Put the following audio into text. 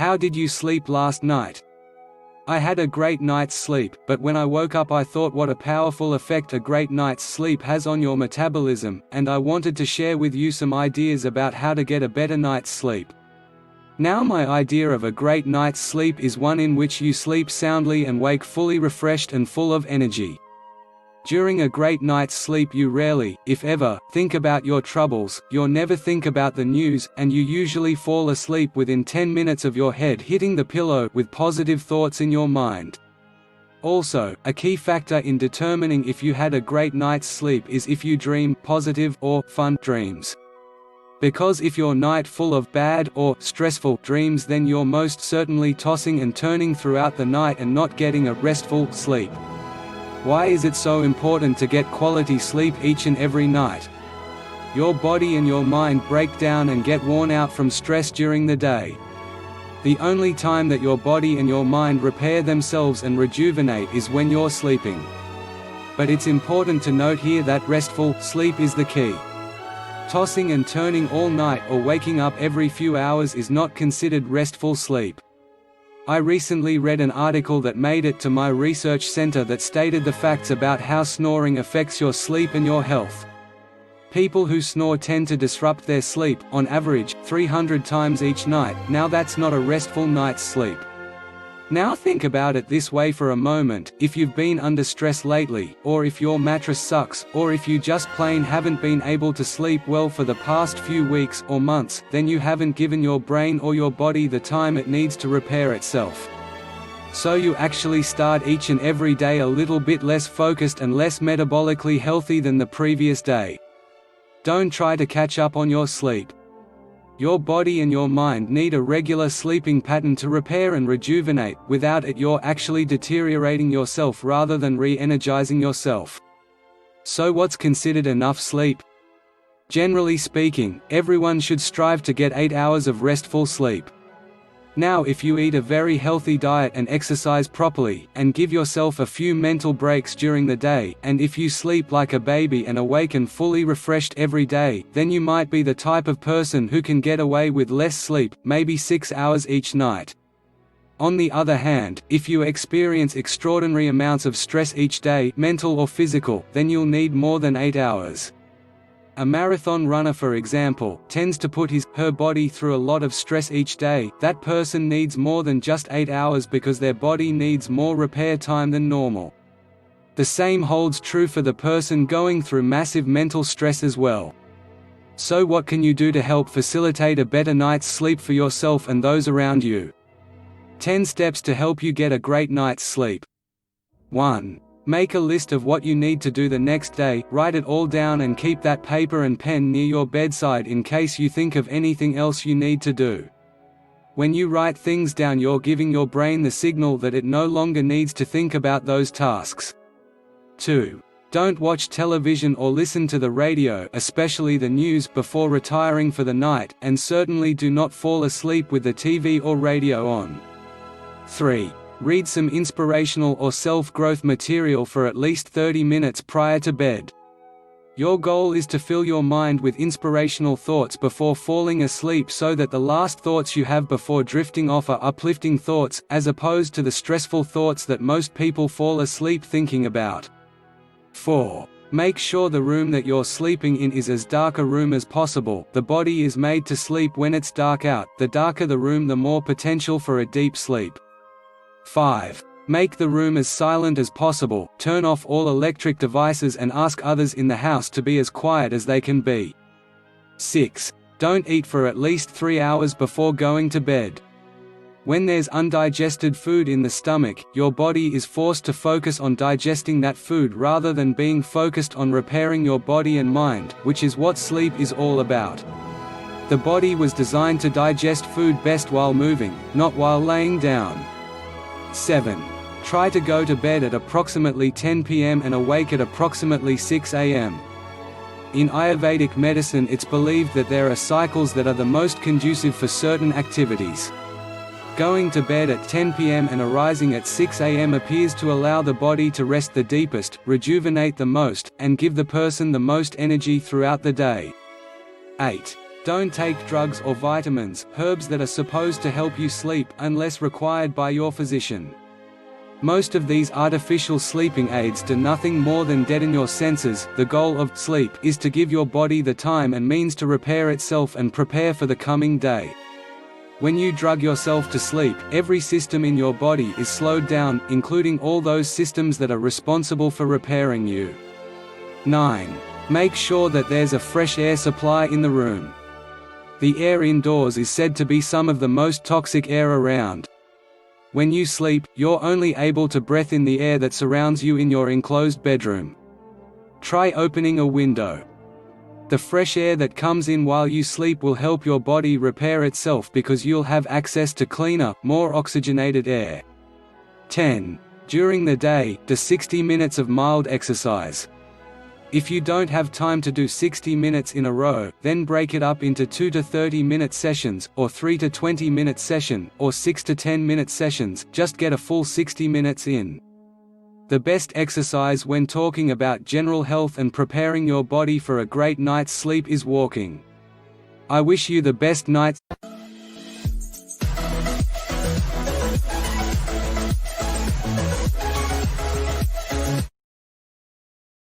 How did you sleep last night? I had a great night's sleep, but when I woke up I thought what a powerful effect a great night's sleep has on your metabolism, and I wanted to share with you some ideas about how to get a better night's sleep. Now my idea of a great night's sleep is one in which you sleep soundly and wake fully refreshed and full of energy. During a great night's sleep you rarely, if ever, think about your troubles, you never think about the news, and you usually fall asleep within 10 minutes of your head hitting the pillow with positive thoughts in your mind. Also, a key factor in determining if you had a great night's sleep is if you dream positive or fun dreams. Because if your night full of bad or stressful dreams, then you're most certainly tossing and turning throughout the night and not getting a restful sleep. Why is it so important to get quality sleep each and every night? Your body and your mind break down and get worn out from stress during the day. The only time that your body and your mind repair themselves and rejuvenate is when you're sleeping. But it's important to note here that restful sleep is the key. Tossing and turning all night or waking up every few hours is not considered restful sleep. I recently read an article that made it to my research center that stated the facts about how snoring affects your sleep and your health. People who snore tend to disrupt their sleep, on average, 300 times each night. Now that's not a restful night's sleep. Now think about it this way for a moment: if you've been under stress lately, or if your mattress sucks, or if you just plain haven't been able to sleep well for the past few weeks or months, then you haven't given your brain or your body the time it needs to repair itself. So you actually start each and every day a little bit less focused and less metabolically healthy than the previous day. Don't try to catch up on your sleep. Your body and your mind need a regular sleeping pattern to repair and rejuvenate. Without it, you're actually deteriorating yourself rather than re-energizing yourself. So what's considered enough sleep? Generally speaking, everyone should strive to get 8 hours of restful sleep. Now if you eat a very healthy diet and exercise properly, and give yourself a few mental breaks during the day, and if you sleep like a baby and awaken fully refreshed every day, then you might be the type of person who can get away with less sleep, maybe 6 hours each night. On the other hand, if you experience extraordinary amounts of stress each day, mental or physical, then you'll need more than 8 hours. A marathon runner, for example, tends to put her body through a lot of stress each day. That person needs more than just 8 hours because their body needs more repair time than normal. The same holds true for the person going through massive mental stress as well. So what can you do to help facilitate a better night's sleep for yourself and those around you? 10 steps to help you get a great night's sleep. 1. Make a list of what you need to do the next day, write it all down and keep that paper and pen near your bedside in case you think of anything else you need to do. When you write things down, you're giving your brain the signal that it no longer needs to think about those tasks. 2. Don't watch television or listen to the radio, especially the news, before retiring for the night, and certainly do not fall asleep with the TV or radio on. 3. Read some inspirational or self-growth material for at least 30 minutes prior to bed. Your goal is to fill your mind with inspirational thoughts before falling asleep so that the last thoughts you have before drifting off are uplifting thoughts, as opposed to the stressful thoughts that most people fall asleep thinking about. 4. Make sure the room that you're sleeping in is as dark a room as possible. The body is made to sleep when it's dark out. The darker the room, the more potential for a deep sleep. 5. Make the room as silent as possible, turn off all electric devices and ask others in the house to be as quiet as they can be. 6. Don't eat for at least 3 hours before going to bed. When there's undigested food in the stomach, your body is forced to focus on digesting that food rather than being focused on repairing your body and mind, which is what sleep is all about. The body was designed to digest food best while moving, not while laying down. 7. Try to go to bed at approximately 10 p.m. and awake at approximately 6 a.m. In Ayurvedic medicine, it's believed that there are cycles that are the most conducive for certain activities. Going to bed at 10 p.m. and arising at 6 a.m. appears to allow the body to rest the deepest, rejuvenate the most, and give the person the most energy throughout the day. 8. Don't take drugs or vitamins, herbs that are supposed to help you sleep, unless required by your physician. Most of these artificial sleeping aids do nothing more than deaden your senses. The goal of sleep is to give your body the time and means to repair itself and prepare for the coming day. When you drug yourself to sleep, every system in your body is slowed down, including all those systems that are responsible for repairing you. 9. Make sure that there's a fresh air supply in the room. The air indoors is said to be some of the most toxic air around. When you sleep, you're only able to breathe in the air that surrounds you in your enclosed bedroom. Try opening a window. The fresh air that comes in while you sleep will help your body repair itself because you'll have access to cleaner, more oxygenated air. 10. During the day, do 60 minutes of mild exercise. If you don't have time to do 60 minutes in a row, then break it up into 2 to 30-minute sessions, or 3 to 20-minute session, or 6 to 10-minute sessions. Just get a full 60 minutes in. The best exercise when talking about general health and preparing your body for a great night's sleep is walking. I wish you the best night's